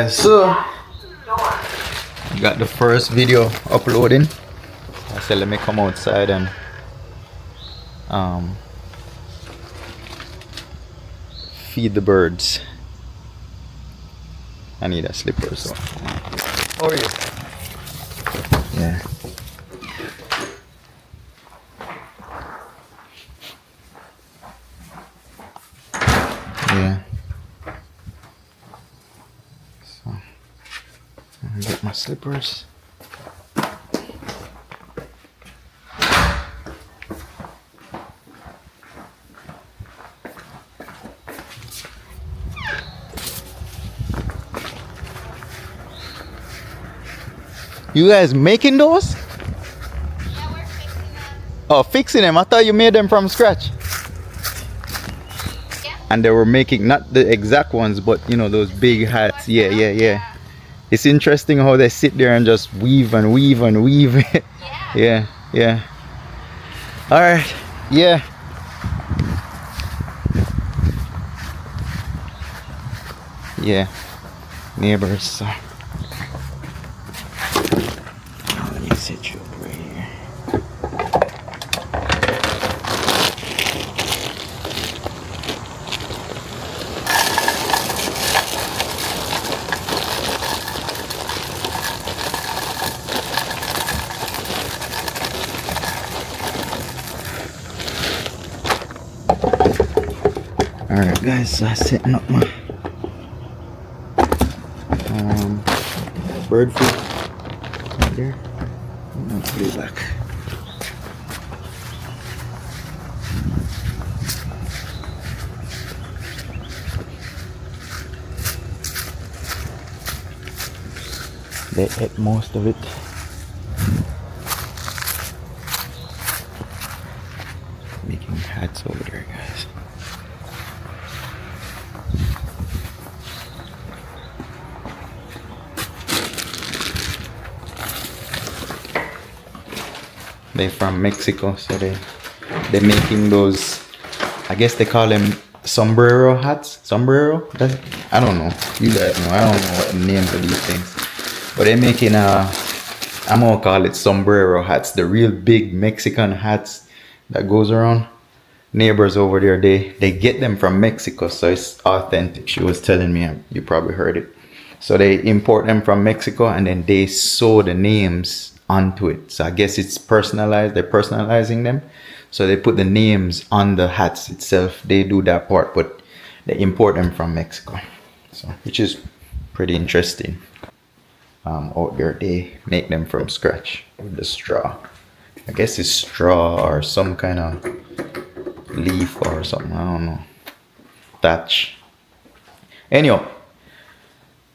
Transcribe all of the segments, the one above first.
guys, so got the first video uploading. I said let me come outside and feed the birds. I need a slipper, so how are you? Yeah. Yeah. So I get my slippers. You guys making those? Yeah, we're fixing them. Oh, fixing them. I thought you made them from scratch. Yeah. And they were making not the exact ones, but you know, those big hats. Yeah, yeah, yeah. It's interesting how they sit there and just weave and weave and weave. Yeah. Yeah, yeah. All right. Yeah. Yeah. Neighbors. So. Let me set you up right here. Alright guys, so I'm setting up my bird food right there. I'm gonna put it back. They ate most of it. Making hats over there, guys. They're from Mexico, so they're making those. I guess they call them sombrero hats. Sombrero? I don't know. You guys know. I don't know what the names of these things. But they're making I'm gonna call it sombrero hats. The real big Mexican hats that goes around. Neighbors over there, they get them from Mexico, so it's authentic. She was telling me, you probably heard it. So they import them from Mexico and then they sew the names onto it. So I guess it's personalized. They're personalizing them, so they put the names on the hats itself. They do that part, but they import them from Mexico, so which is pretty interesting. Out there they make them from scratch with the straw. I guess it's straw or some kind of leaf or something, I don't know, thatch. Anyhow,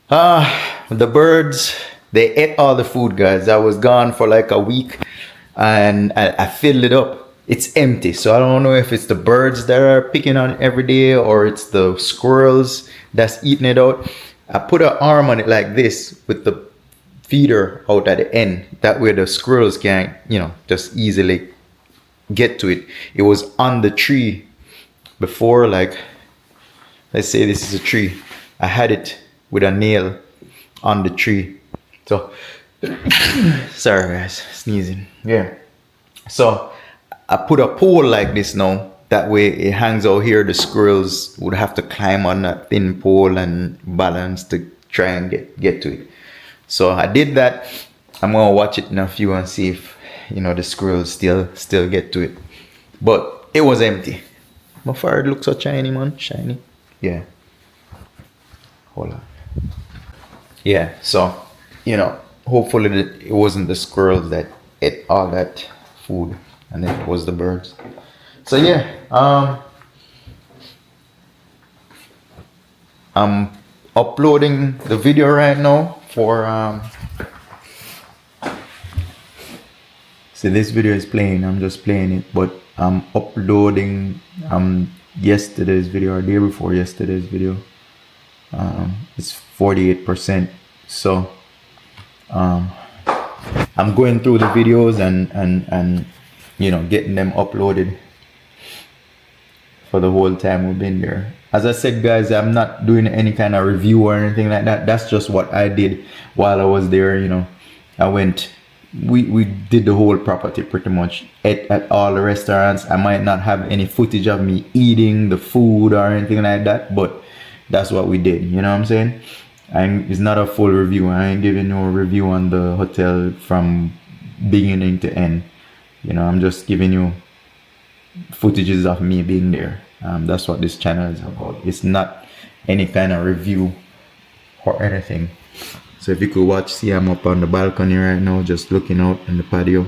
the birds, they ate all the food, guys. I was gone for like a week and I filled it up. It's empty, so I don't know if it's the birds that are picking on it every day or it's the squirrels that's eating it out. I put an arm on it like this with the feeder out at the end. That way the squirrels can, you know, just easily get to it. It was on the tree before, like, let's say this is a tree. I had it with a nail on the tree. So, sorry guys, sneezing. Yeah. So I put a pole like this now. That way it hangs out here. The squirrels would have to climb on that thin pole and balance to try and get to it. So I did that. I'm gonna watch it in a few and see if, you know, the squirrels still get to it. But it was empty. My fire looks so shiny, man. Shiny. Yeah. Hold on. Yeah, so, you know, hopefully it wasn't the squirrels that ate all that food and it was the birds. So yeah, I'm uploading the video right now for see, this video is playing, I'm just playing it, but I'm uploading yesterday's video or day before yesterday's video. It's 48%, so I'm going through the videos and you know, getting them uploaded. for the whole time we've been there. As I said, guys, I'm not doing any kind of review or anything like that. That's just what I did while I was there. You know, I went. We did the whole property pretty much at all the restaurants. I might not have any footage of me eating the food or anything like that, but that's what we did. You know what I'm saying? It's not a full review. I ain't giving no review on the hotel from beginning to end. You know, I'm just giving you footages of me being there. That's what this channel is about. It's not any kind of review or anything. So if you could watch, see I'm up on the balcony right now, just looking out in the patio.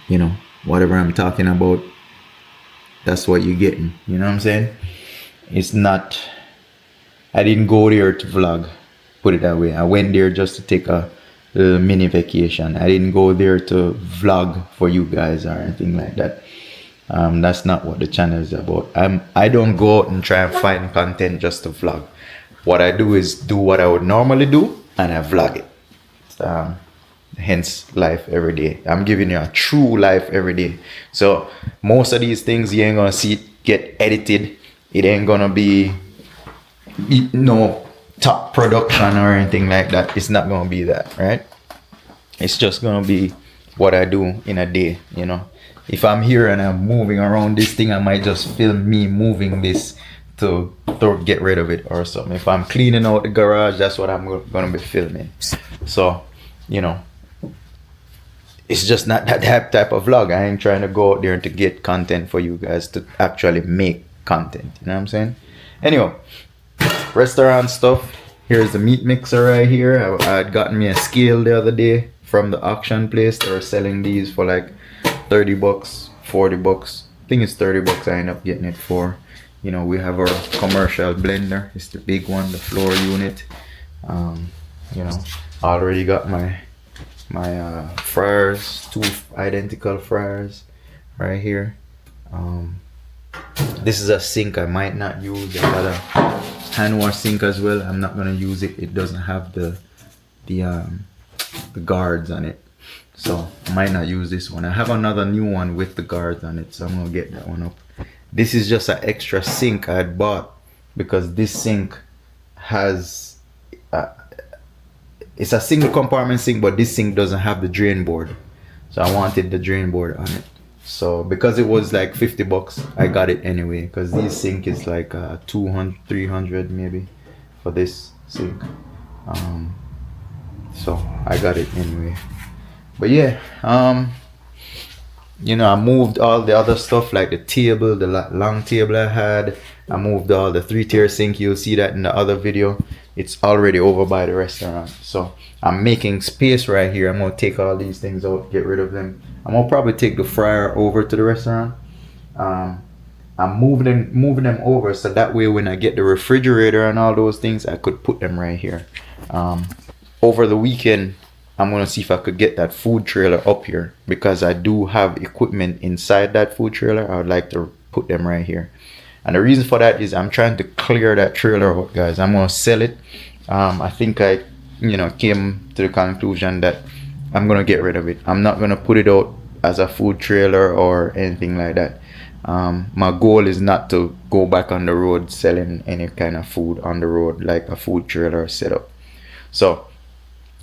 You know, whatever I'm talking about, that's what you're getting. You know what I'm saying? It's not, I didn't go there to vlog, put it that way. I went there just to take a little mini vacation. I didn't go there to vlog for you guys or anything like that. That's not what the channel is about. I don't go out and try and find content just to vlog. What I do is do what I would normally do and I vlog it. Hence life every day. I'm giving you a true life every day. So most of these things you ain't gonna see it get edited. It ain't gonna be no top production or anything like that. It's not gonna be that, right? It's just gonna be what I do in a day, you know. If I'm here and I'm moving around this thing, I might just film me moving this to get rid of it or something. If I'm cleaning out the garage, that's what I'm gonna be filming. So, you know, it's just not that type of vlog. I ain't trying to go out there to get content for you guys to actually make content. You know what I'm saying? Anyway, restaurant stuff. Here's the meat mixer right here. I had gotten me a scale the other day from the auction place. They were selling these for like 30 bucks, 40 bucks. I think it's 30 bucks I end up getting it for. You know, we have our commercial blender. It's the big one, the floor unit. You know, I already got my fryers, 2 identical fryers right here. This is a sink I might not use. I got a hand wash sink as well. I'm not gonna use it. It doesn't have the guards on it, so I might not use this one. I have another new one with the guards on it, so I'm gonna get that one up. This is just an extra sink I had bought because this sink has it's a single compartment sink, but this sink doesn't have the drain board, so I wanted the drain board on it. So because it was like 50 bucks, I got it anyway, because this sink is like 200 300 maybe for this sink. So I got it anyway. But yeah, you know, I moved all the other stuff like the table, the long table I had. I moved all the 3-tier sink. You'll see that in the other video. It's already over by the restaurant. So I'm making space right here. I'm gonna take all these things out, get rid of them. I'm gonna probably take the fryer over to the restaurant. I'm moving them over so that way when I get the refrigerator and all those things, I could put them right here. Over the weekend, I'm gonna see if I could get that food trailer up here because I do have equipment inside that food trailer. I would like to put them right here. And the reason for that is I'm trying to clear that trailer out, guys. I'm gonna sell it. I think I, you know, came to the conclusion that I'm gonna get rid of it. I'm not gonna put it out as a food trailer or anything like that. My goal is not to go back on the road selling any kind of food on the road like a food trailer setup. So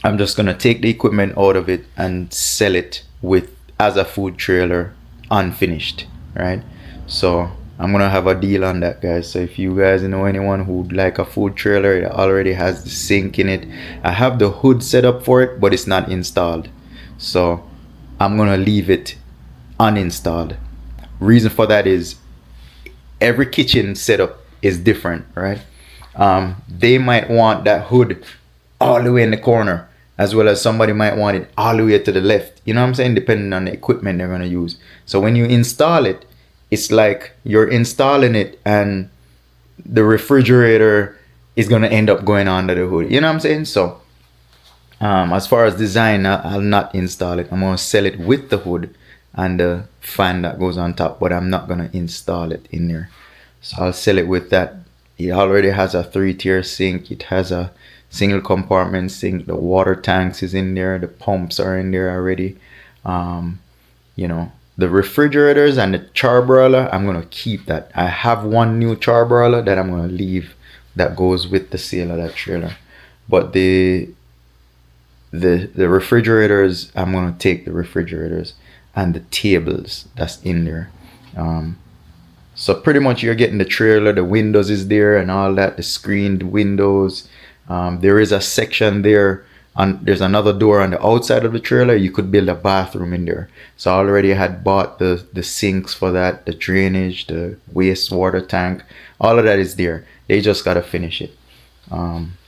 I'm just gonna take the equipment out of it and sell it with as a food trailer unfinished, right? So I'm gonna have a deal on that, guys. So if you guys know anyone who'd like a food trailer, it already has the sink in it. I have the hood set up for it, but it's not installed, so I'm gonna leave it uninstalled. Reason for that is every kitchen setup is different, right? They might want that hood all the way in the corner, as well as somebody might want it all the way to the left. You know what I'm saying? Depending on the equipment they're gonna use. So when you install it, it's like you're installing it and the refrigerator is gonna end up going under the hood. You know what I'm saying? So as far as design, I'll not install it. I'm gonna sell it with the hood and the fan that goes on top, but I'm not gonna install it in there. So I'll sell it with that. It already has a 3-tier sink. It has a single compartment sink. The water tanks is in there. The pumps are in there already. You know, The refrigerators and the charbroiler, I'm gonna keep that. I have one new charbroiler that I'm gonna leave that goes with the sale of that trailer. But the refrigerators, I'm gonna take the refrigerators and the tables that's in there. Um, so pretty much you're getting the trailer, the windows is there and all that, the screened windows. There is a section there, and there's another door on the outside of the trailer. You could build a bathroom in there. So I already had bought the sinks for that, the drainage, the wastewater tank. All of that is there. They just gotta finish it. Um,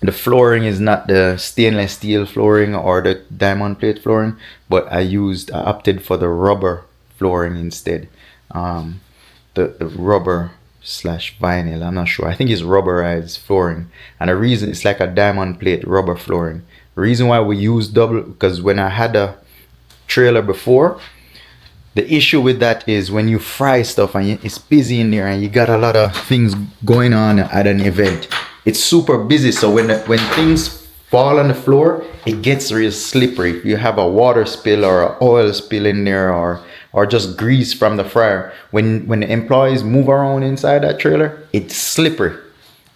the flooring is not the stainless steel flooring or the diamond plate flooring, but I opted for the rubber flooring instead. Um, the rubber slash vinyl. I'm not sure. I think it's rubberized flooring. And the reason it's like a diamond plate rubber flooring. The reason why we use double, because when I had a trailer before, the issue with that is when you fry stuff and it's busy in there and you got a lot of things going on at an event, it's super busy. So when things fall on the floor, it gets real slippery. If you have a water spill or an oil spill in there, or just grease from the fryer, when the employees move around inside that trailer, it's slippery.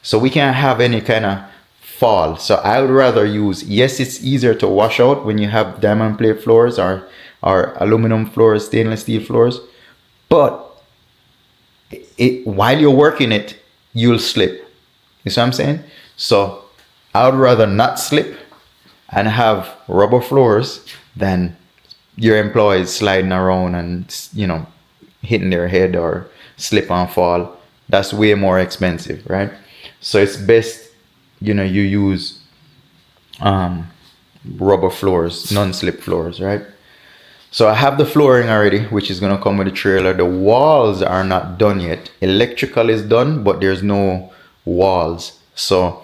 So we can't have any kind of fall. So I would rather use, yes, it's easier to wash out when you have diamond plate floors or aluminum floors, stainless steel floors, but while you're working it, you'll slip. You see what I'm saying? So I would rather not slip and have rubber floors than your employees sliding around and, hitting their head or slip and fall. That's way more expensive, right? So it's best, you use rubber floors, non-slip floors, right? So I have the flooring already, which is going to come with the trailer. The walls are not done yet. Electrical is done, but there's no walls. So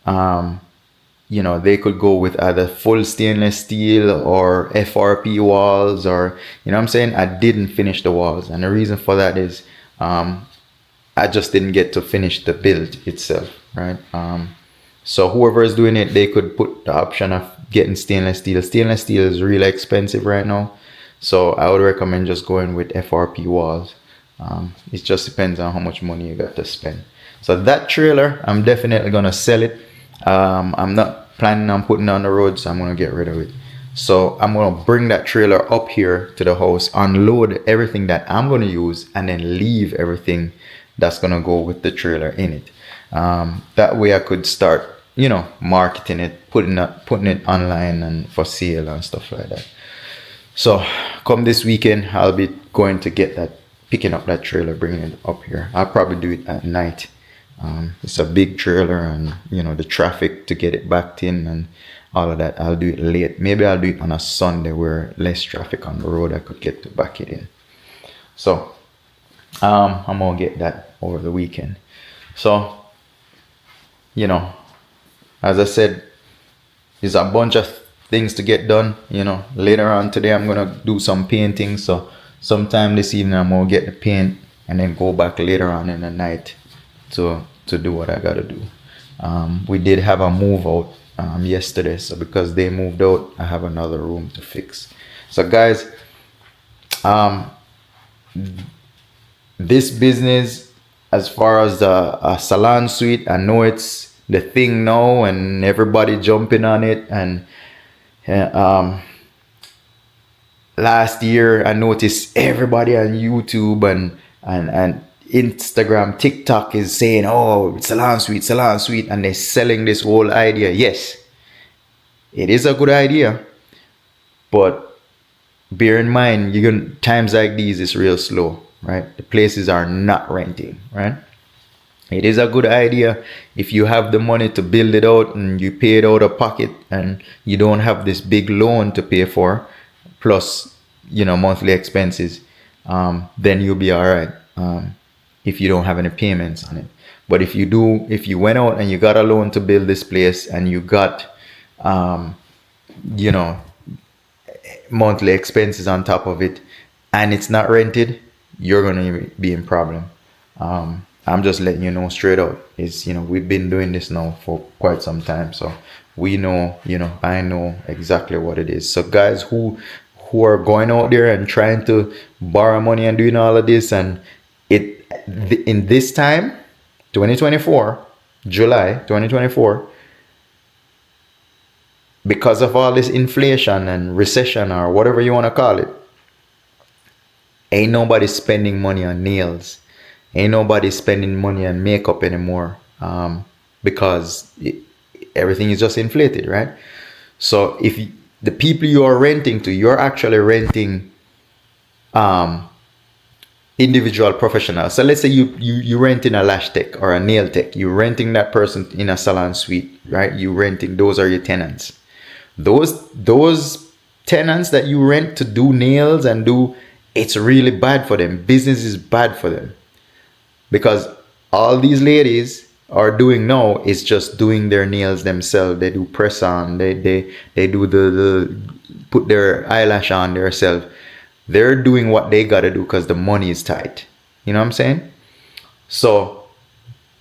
they could go with either full stainless steel or FRP walls, or, what I'm saying? I didn't finish the walls. And the reason for that is I just didn't get to finish the build itself, right? So whoever is doing it, they could put the option of getting stainless steel. Stainless steel is really expensive right now. So I would recommend just going with FRP walls. It just depends on how much money you got to spend. So that trailer, I'm definitely going to sell it. I'm not planning on putting it on the road, so I'm going to get rid of it. So I'm going to bring that trailer up here to the house, unload everything that I'm going to use, and then leave everything that's going to go with the trailer in it. That way I could start, marketing it, putting it online and for sale and stuff like that. So come this weekend, I'll be going to picking up that trailer, bringing it up here. I'll probably do it at night. It's a big trailer, and the traffic to get it backed in and all of that, I'll do it late. Maybe I'll do it on a Sunday where less traffic on the road, I could get to back it in. So I'm gonna get that over the weekend. So as I said, there's a bunch of things to get done. Later on today I'm gonna do some painting, so sometime this evening I'm gonna get the paint and then go back later on in the night to do what I gotta do. We did have a move out yesterday, so because they moved out, I have another room to fix. So guys, this business, as far as a salon suite, I know it's the thing now and everybody jumping on it. And last year I noticed everybody on YouTube and Instagram, TikTok is saying, oh, salon suite, and they're selling this whole idea. Yes, it is a good idea, but bear in mind, times like these is real slow, right? The places are not renting, right? It is a good idea if you have the money to build it out and you pay it out of pocket and you don't have this big loan to pay for, plus monthly expenses, then you'll be all right. If you don't have any payments on it. But if you went out and you got a loan to build this place and you got monthly expenses on top of it and it's not rented, you're gonna be in problem. I'm just letting you know straight out. We've been doing this now for quite some time, so we know, I know exactly what it is. So guys who who are going out there and trying to borrow money and doing all of this, and in this time, 2024, July 2024, because of all this inflation and recession or whatever you want to call it, ain't nobody spending money on nails. Ain't nobody spending money on makeup anymore, because everything is just inflated, right? So if the people you are renting to, you're actually renting individual professionals. So let's say you renting a lash tech or a nail tech. You're renting that person in a salon suite, right? You renting, those are your tenants. Those tenants that you rent to do nails and do, it's really bad for them. Business is bad for them, because all these ladies are doing now is just doing their nails themselves. They do press on, they do the put their eyelash on themselves. They're doing what they gotta do because the money is tight. You know what I'm saying? So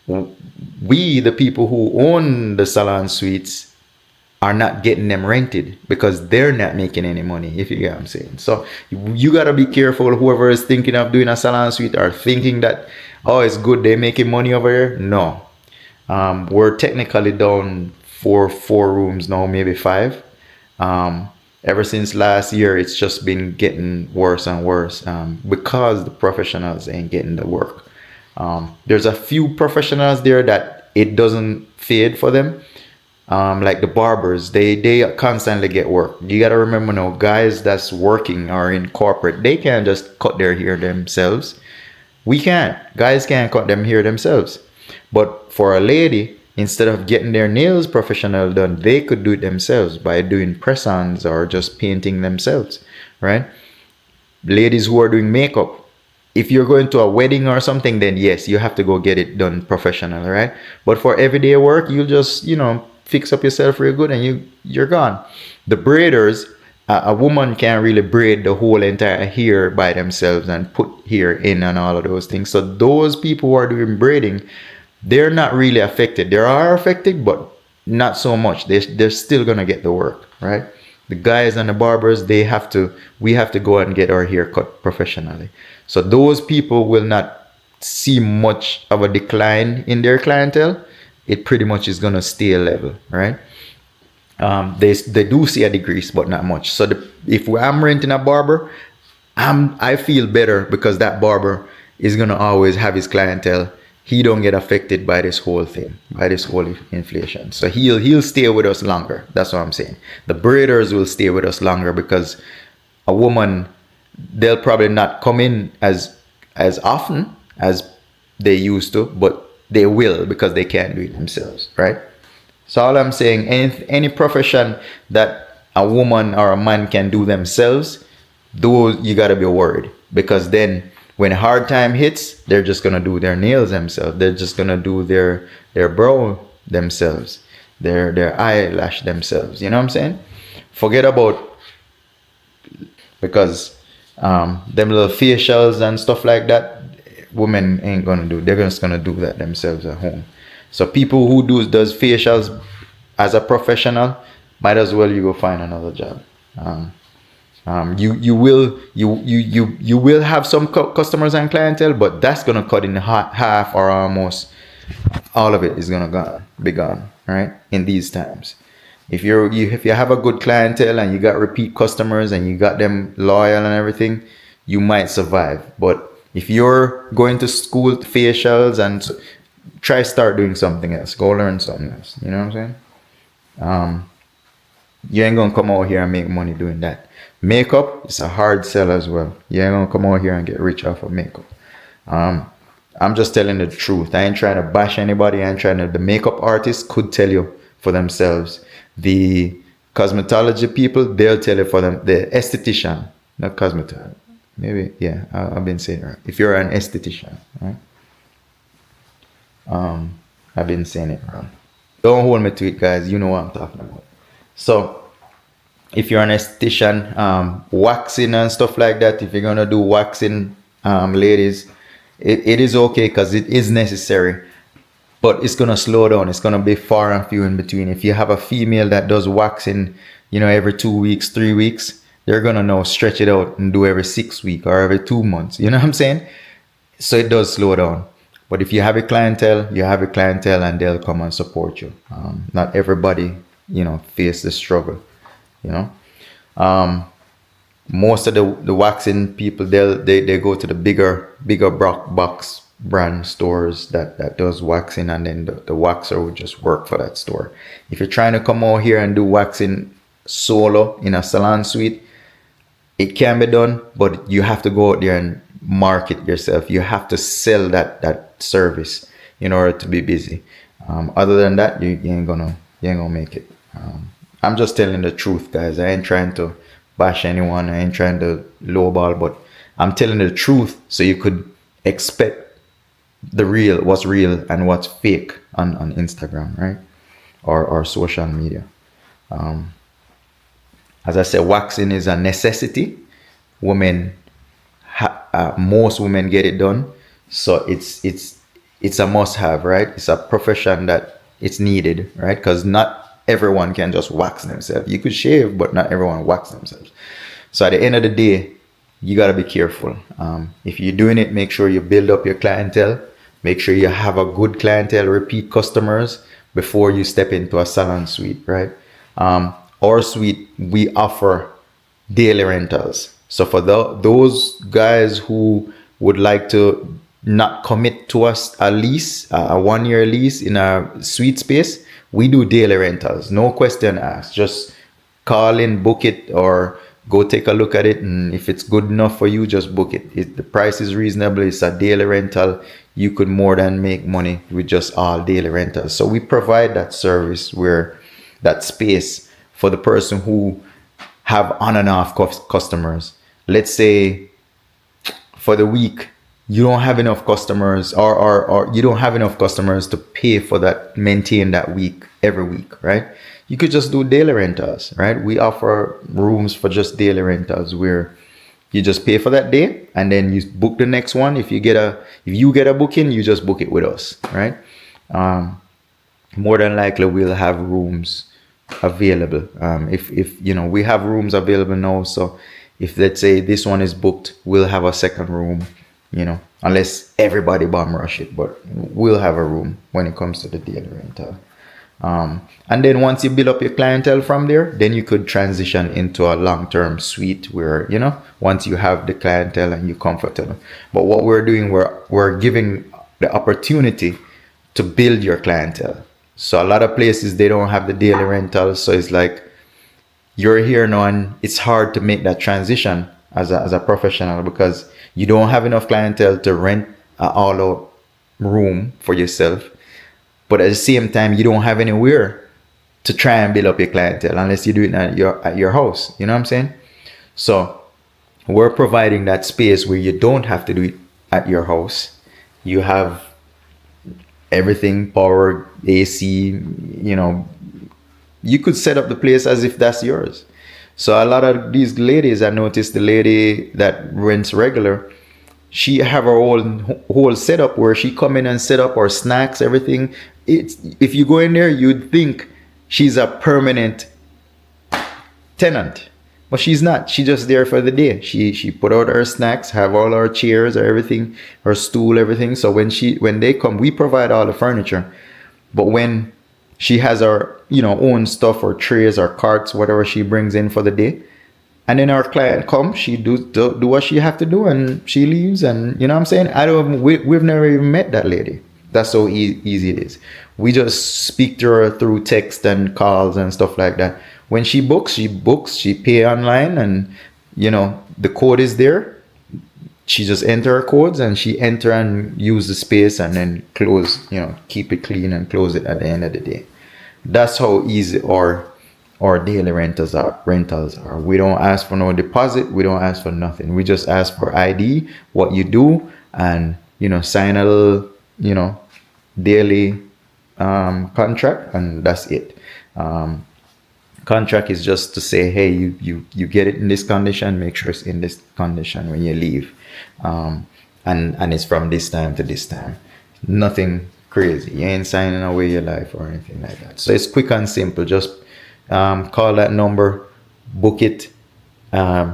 we, the people who own the salon suites, are not getting them rented because they're not making any money, if you get what I'm saying. So you gotta be careful, whoever is thinking of doing a salon suite or thinking that, oh, it's good, they're making money over here. No. We're technically down four rooms now, maybe 5. Ever since last year, it's just been getting worse and worse, because the professionals ain't getting the work. There's a few professionals there that it doesn't fade for them. Like the barbers, they constantly get work. You gotta remember now, guys that's working or in corporate, they can't just cut their hair themselves. We can't. Guys can't cut them hair themselves. But for a lady, instead of getting their nails professional done, they could do it themselves by doing press-ons or just painting themselves, right? Ladies who are doing makeup, if you're going to a wedding or something, then yes, you have to go get it done professional, right? But for everyday work, you'll just, fix up yourself real good and you're gone. The braiders, a woman can't really braid the whole entire hair by themselves and put hair in and all of those things. So those people who are doing braiding, they're not really affected. They are affected, but not so much. They're still gonna get the work, right? The guys and the barbers, we have to go and get our hair cut professionally. So those people will not see much of a decline in their clientele. It pretty much is gonna stay level, right? They do see a decrease, but not much. So if I'm renting a barber, I feel better because that barber is gonna always have his clientele. He don't get affected by this whole thing, by this whole inflation. So he'll stay with us longer. That's what I'm saying. The braiders will stay with us longer because a woman, they'll probably not come in as often as they used to, but they will because they can't do it themselves, right? So all I'm saying, any profession that a woman or a man can do themselves, those you gotta be worried, because then when hard time hits, they're just gonna do their nails themselves. They're just gonna do their brow themselves, their eyelash themselves. You know what I'm saying? Forget about, because them little facials and stuff like that, women ain't gonna do. They're just gonna do that themselves at home. So people who does facials as a professional, might as well you go find another job. You will have some customers and clientele, but that's gonna cut in half or almost all of it is gonna be gone, right? In these times, if you have a good clientele and you got repeat customers and you got them loyal and everything, you might survive. But if you're going to school facials and start doing something else, go learn something else. You know what I'm saying? You ain't gonna come out here and make money doing that. Makeup is a hard sell as well. You ain't gonna come out here and get rich off of makeup. I'm just telling the truth. I ain't trying to bash anybody. The makeup artists could tell you for themselves. The cosmetology people, they'll tell you for them. The esthetician, not cosmetology. Maybe, yeah, I've been saying it right. If you're an esthetician, right? I've been saying it wrong. Don't hold me to it, guys. You know what I'm talking about. So, if you're an esthetician, waxing and stuff like that, if you're gonna do waxing, ladies, it is okay because it is necessary. But it's gonna slow down. It's gonna be far and few in between. If you have a female that does waxing, every 2 weeks, 3 weeks, They're gonna now stretch it out and do every 6 weeks or every 2 months. You know what I'm saying? So it does slow down. But if you have a clientele, you have a clientele, and they'll come and support you. Not everybody, face the struggle. You know, most of the waxing people, they go to the bigger box brand stores that does waxing, and then the waxer will just work for that store. If you're trying to come out here and do waxing solo in a salon suite, it can be done, but you have to go out there and market yourself. You have to sell that service in order to be busy. Other than that, you ain't gonna make it. I'm just telling the truth, guys. I ain't trying to bash anyone. I ain't trying to lowball, but I'm telling the truth so you could expect what's real and what's fake on Instagram, right? Or social media. As I said, waxing is a necessity. Women, most women get it done, so it's a must-have, right? It's a profession that it's needed, right? Because not everyone can just wax themselves. You could shave, but not everyone wax themselves. So at the end of the day, you gotta be careful. If you're doing it, make sure you build up your clientele. Make sure you have a good clientele, repeat customers before you step into a salon suite, right? Our suite, we offer daily rentals. So for those guys who would like to not commit to us a lease, a 1 year lease in a suite space, we do daily rentals. No question asked. Just call in, book it, or go take a look at it. And if it's good enough for you, just book it. The price is reasonable. It's a daily rental. You could more than make money with just all daily rentals. So we provide that service, where that space for the person who have on and off customers. Let's say for the week you don't have enough customers, or you don't have enough customers to pay for that, maintain that week every week, right? You could just do daily rentals, right? We offer rooms for just daily rentals, where you just pay for that day and then you book the next one. If you get a booking, you just book it with us, right? More than likely we'll have rooms available. If we have rooms available now, so if, let's say, this one is booked, we'll have a second room, unless everybody bomb rush it, but we'll have a room when it comes to the daily rental. And then once you build up your clientele from there, then you could transition into a long-term suite where, once you have the clientele and you're comfortable. But what we're doing, we're giving the opportunity to build your clientele. So a lot of places, they don't have the daily rentals. So it's like, you're here now and it's hard to make that transition as a professional, because you don't have enough clientele to rent an all-out room for yourself. But at the same time, you don't have anywhere to try and build up your clientele unless you do it at your house. You know what I'm saying? So we're providing that space where you don't have to do it at your house. You have everything, power, AC, you could set up the place as if that's yours. So a lot of these ladies, I noticed the lady that rents regular, she have her whole setup where she come in and set up her snacks, everything. If you go in there, you'd think she's a permanent tenant, but she's not. She's just there for the day. She put out her snacks, have all her chairs, everything, her stool, everything. So when they come, we provide all the furniture. But when she has her own stuff, or trays or carts, whatever she brings in for the day, and then our client comes, she do what she have to do, and she leaves. And you know what I'm saying? We've never even met that lady. That's how easy it is. We just speak to her through text and calls and stuff like that. When she books, she pay online, and the code is there. She just enter her codes, and she enter and use the space, and then close, keep it clean and close it at the end of the day. That's how easy our daily rentals are. We don't ask for no deposit. We don't ask for nothing. We just ask for ID, what you do, and sign a little daily contract, and that's it. Contract is just to say, hey, you get it in this condition, make sure it's in this condition when you leave, and it's from this time to this time. Nothing crazy. You ain't signing away your life or anything like that. So it's quick and simple. Just call that number, book it,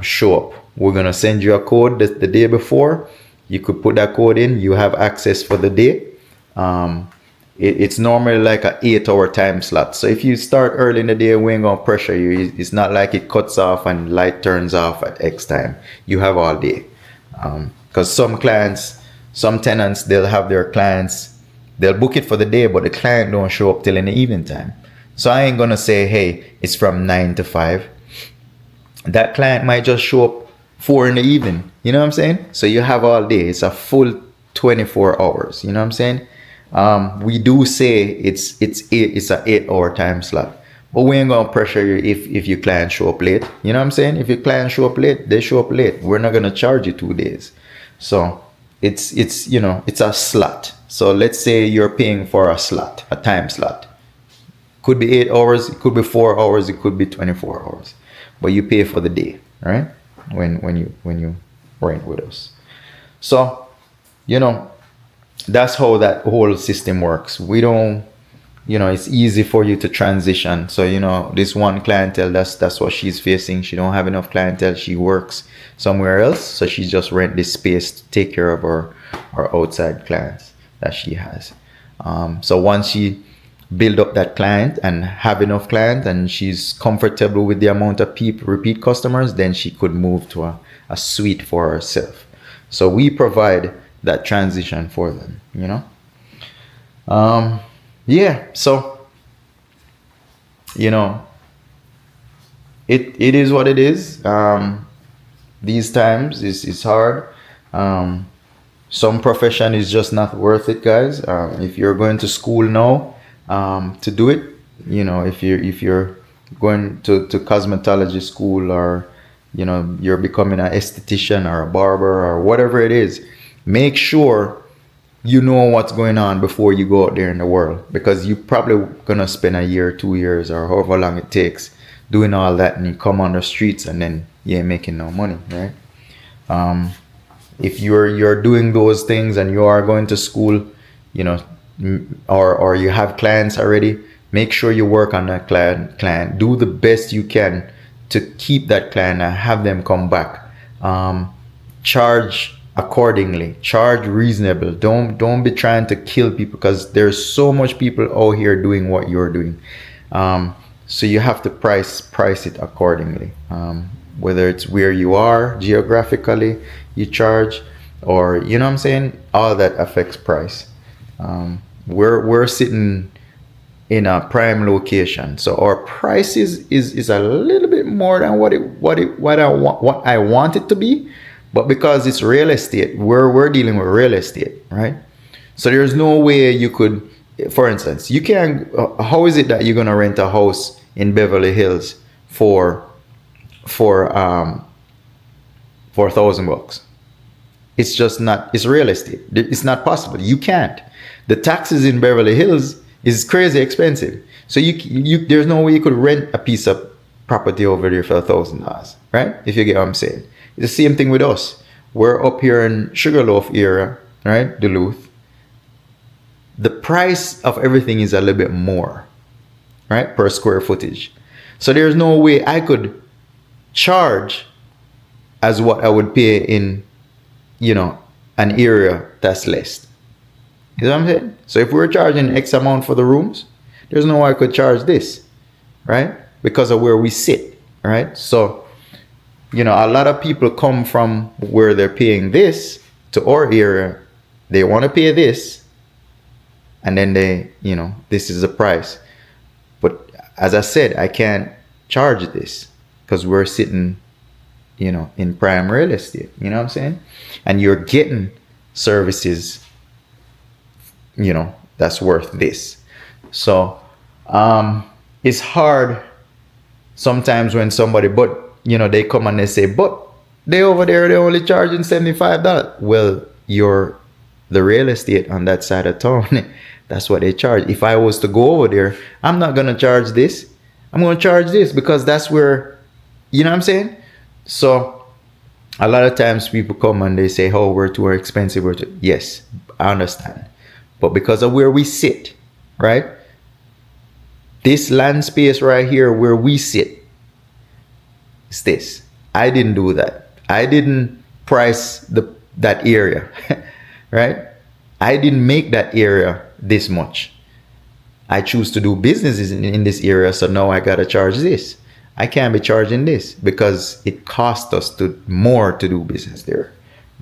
show up. We're gonna send you a code the day before. You could put that code in. You have access for the day. It's normally like a 8 hour time slot. So if you start early in the day, we ain't gonna pressure you. It's not like it cuts off and light turns off at X time. You have all day. Because some tenants, they'll have their clients, they'll book it for the day, but the client don't show up till in the evening time. So I ain't gonna say, hey, it's from 9 to 5. That client might just show up 4 in the evening. You know what I'm saying? So you have all day. It's a full 24 hours. You know what I'm saying? We do say it's a 8 hour time slot, but we ain't gonna pressure you if your client show up late. You know what I'm saying? If your client show up late, they show up late. We're not gonna charge you 2 days. So it's a slot. So let's say you're paying for a time slot. Could be 8 hours, it could be 4 hours, it could be 24 hours, but you pay for the day, right? When you rent with us. So that's how that whole system works. We don't, it's easy for you to transition. So this one clientele, that's what she's facing. She don't have enough clientele. She works somewhere else, so she just rent this space to take care of her outside clients that she has. So once she build up that client and have enough clients, and she's comfortable with the amount of repeat customers, then she could move to a suite for herself. So we provide that transition for them. So it is what it is. These times is hard. Some profession is just not worth it, guys. If you're going to school now to do it, if you're going to cosmetology school, or you're becoming an esthetician or a barber or whatever it is, make sure you know what's going on before you go out there in the world, because you're probably gonna spend a year, 2 years, or however long it takes doing all that, and you come on the streets and then you ain't making no money, right? If you're doing those things and you are going to school, or you have clients already, make sure you work on that client. Do the best you can to keep that client and have them come back. Charge accordingly, charge reasonable. Don't be trying to kill people, because there's so much people out here doing what you're doing. So you have to price it accordingly. Whether it's where you are geographically, you charge, or what I'm saying, all that affects price. We're sitting in a prime location, so our price is a little bit more than what I want it to be. But because it's real estate, we're dealing with real estate, right? So there's no way you could, for instance, you can. How is it that you're gonna rent a house in Beverly Hills for $1,000? It's just not. It's real estate. It's not possible. You can't. The taxes in Beverly Hills is crazy expensive. So you there's no way you could rent a piece of property over there for $1,000, right? If you get what I'm saying. It's the same thing with us. We're up here in Sugarloaf area, right? Duluth. The price of everything is a little bit more, right? Per square footage. So there's no way I could charge as what I would pay in, an area that's less. You know what I'm saying? So if we're charging X amount for the rooms, there's no way I could charge this, right? Because of where we sit, right? So, a lot of people come from where they're paying this to our area. They want to pay this, and then this is the price. But as I said, I can't charge this because we're sitting, in prime real estate. You know what I'm saying? And you're getting services, that's worth this. So it's hard sometimes when somebody, they come and they say, but they over there, they're only charging $75. Well, you're the real estate on that side of town. That's what they charge. If I was to go over there, I'm not going to charge this. I'm going to charge this because that's where, you know what I'm saying? So a lot of times people come and they say, oh, we're too expensive. Yes, I understand. But because of where we sit, right? This land space right here where we sit, is this. I didn't do that. I didn't price that area, right? I didn't make that area this much. I choose to do businesses in this area, so now I gotta charge this. I can't be charging this because it cost us more to do business there,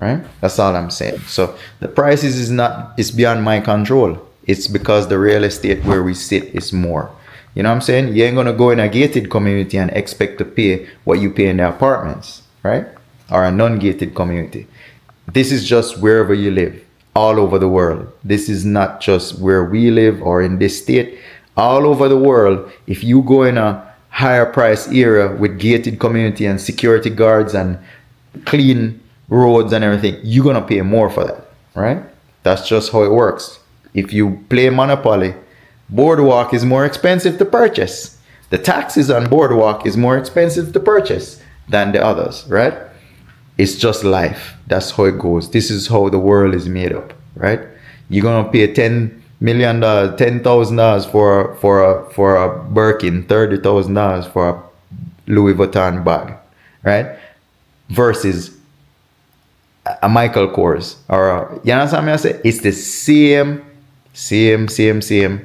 right? That's all I'm saying. So the prices is not, it's beyond my control. It's because the real estate where we sit is more. You know what I'm saying? You ain't gonna go in a gated community and expect to pay what you pay in the apartments, right? Or a non-gated community. This is just wherever you live, all over the world. This is not just where we live or in this state. All over the world, if you go in a higher price area with gated community and security guards and clean roads and everything, you're gonna pay more for that, right? That's just how it works. If you play Monopoly, Boardwalk is more expensive to purchase. The taxes on Boardwalk is more expensive to purchase than the others, right? It's just life. That's how it goes. This is how the world is made up, right? You're gonna pay $10,000,000, $10,000 for a Birkin, $30,000 for a Louis Vuitton bag, right? Versus a Michael Kors or you understand me? I say it's the same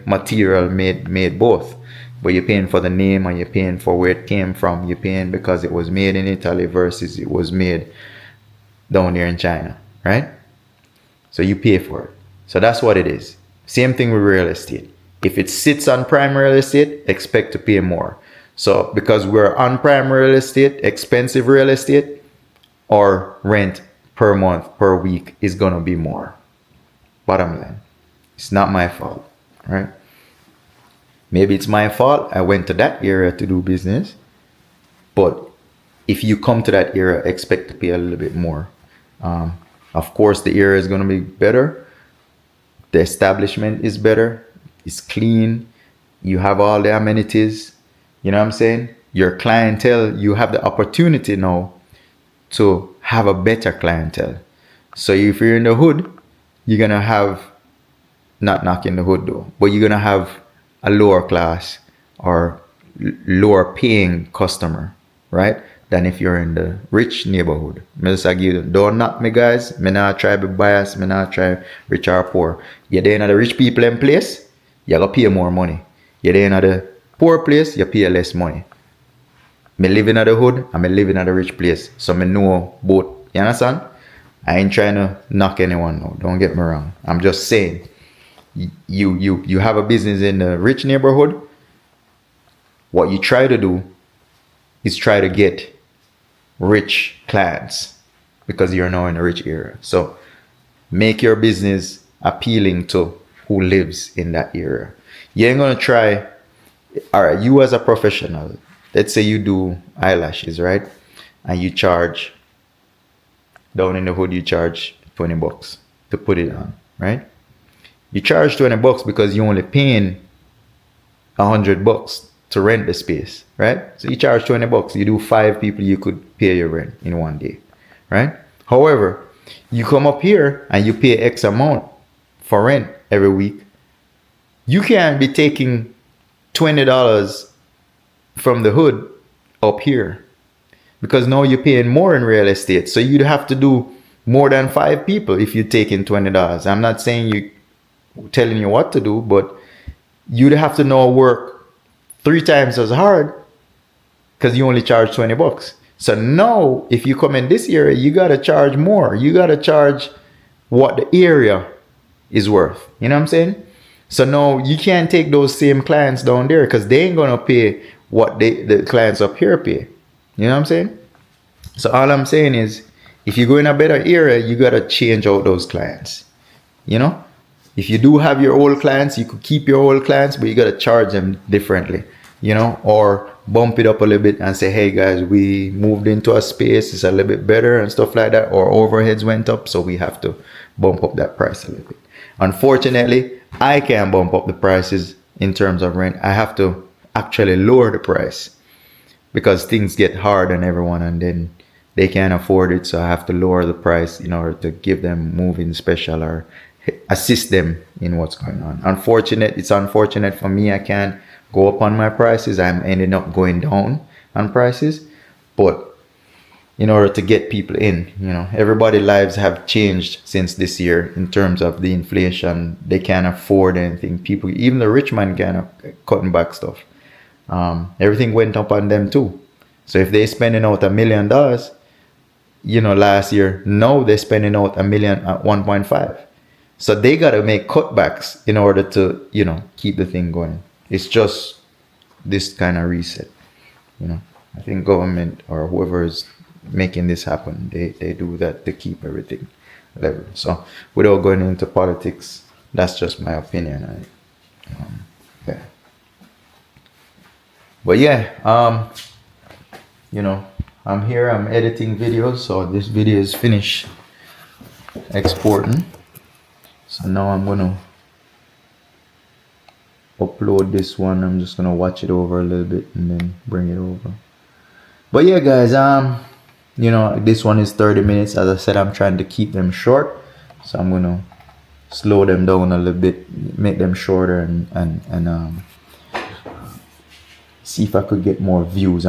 material made both. But you're paying for the name and you're paying for where it came from. You're paying because it was made in Italy versus it was made down there in China, right? So you pay for it. So that's what it is. Same thing with real estate. If it sits on prime real estate, expect to pay more. So because we're on prime real estate, expensive real estate, or rent per month, per week is gonna be more. Bottom line. It's not my fault, right? Maybe it's my fault. I went to that area to do business. But if you come to that area, expect to pay a little bit more. Of course, the area is going to be better. The establishment is better. It's clean. You have all the amenities. You know what I'm saying? Your clientele, you have the opportunity now to have a better clientele. So if you're in the hood, you're going to have, not knocking the hood though, but you're going to have a lower class or lower paying customer, right? Than if you're in the rich neighborhood. Don't knock me, guys. Me not try to be biased. Me not try rich or poor. You're there in the rich people in place, you gotta pay more money. You're there in the poor place, you pay less money. Me living in the hood and me living in the rich place. So me know both. You understand? I ain't trying to knock anyone now. Don't get me wrong. I'm just saying, you have a business in the rich neighborhood. What you try to do is try to get rich clients because you're now in a rich area. So make your business appealing to who lives in that area. You ain't gonna try, all right, you as a professional, let's say you do eyelashes, right? And you charge, down in the hood, you charge $20 to put it on, right? You charge $20 because you're only paying $100 to rent the space, right? So you charge $20. You do 5 people, you could pay your rent in one day, right? However, you come up here and you pay X amount for rent every week. You can't be taking $20 from the hood up here because now you're paying more in real estate. So you'd have to do more than 5 people if you're taking $20. I'm not saying you telling you what to do, but you'd have to now work 3 times as hard because you only charge $20. So now if you come in this area, you got to charge more. You got to charge what the area is worth. You know what I'm saying? So now you can't take those same clients down there because they ain't going to pay what the clients up here pay. You know what I'm saying? So all I'm saying is if you go in a better area, you got to change out those clients. You know? If you do have your old clients, you could keep your old clients, but you got to charge them differently, you know, or bump it up a little bit and say, hey guys, we moved into a space, it's a little bit better and stuff like that, or overheads went up, so we have to bump up that price a little bit. Unfortunately, I can't bump up the prices in terms of rent. I have to actually lower the price because things get hard on everyone and then they can't afford it, so I have to lower the price in order to give them moving special or assist them in what's going on. It's unfortunate for me. I can't go up on my prices. I'm ending up going down on prices, but in order to get people in. Everybody's lives have changed since this year in terms of the inflation. They can't afford anything. People, even the rich man, can't cutting back stuff. Everything went up on them too. So if they spending out $1 million, last year, now they're spending out $1 million at 1.5. So they got to make cutbacks in order to, keep the thing going. It's just this kind of reset. I think government or whoever is making this happen, they do that to keep everything level. So without going into politics, that's just my opinion. Yeah. But yeah, I'm here, I'm editing videos, so this video is finished exporting. So now I'm gonna upload this one. I'm just gonna watch it over a little bit and then bring it over. But yeah, guys, this one is 30 minutes. As I said, I'm trying to keep them short, so I'm gonna slow them down a little bit, make them shorter, and see if I could get more views.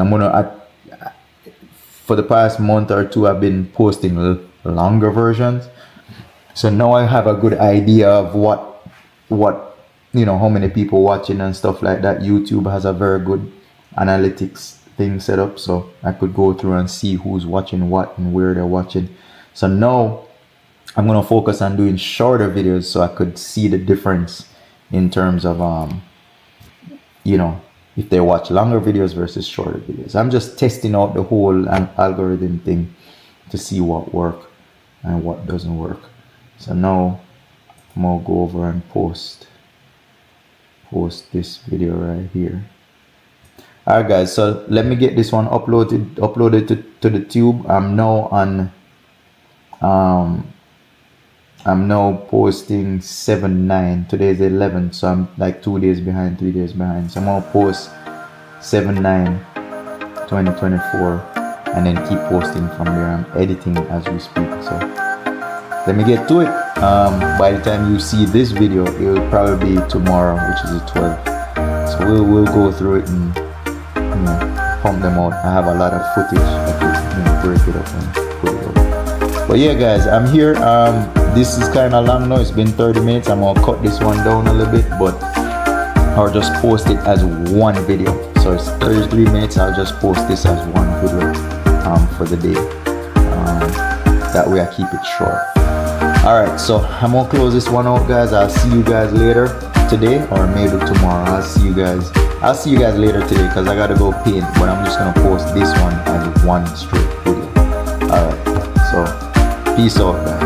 For the past month or two, I've been posting longer versions, so now I have a good idea of what how many people watching and stuff like that. YouTube has a very good analytics thing set up, so I could go through and see who's watching what and where they're watching. So now I'm gonna focus on doing shorter videos so I could see the difference in terms of if they watch longer videos versus shorter videos. I'm just testing out the whole algorithm thing to see what works and what doesn't work. So now I'm gonna go over and post this video right here. Alright guys, so let me get this one uploaded to the tube. I'm now posting 7/9. Today's 11, so I'm like 2 days behind, 3 days behind. So I'm gonna post 7/9/2024 and then keep posting from there. I'm editing as we speak, so let me get to it. By the time you see this video, it will probably be tomorrow, which is the 12th. So we'll go through it and pump them out. I have a lot of footage. I could break it up and put it out. But yeah, guys, I'm here. This is kind of long now. It's been 30 minutes. I'm gonna cut this one down a little bit, or just post it as one video. So it's 33 minutes. I'll just post this as one video for the day. That way I keep it short. Alright, so I'm gonna close this one out, guys. I'll see you guys later today, or maybe tomorrow. I'll see you guys later today, because I gotta go paint, but I'm just gonna post this one as one straight video. Alright, so peace out, guys.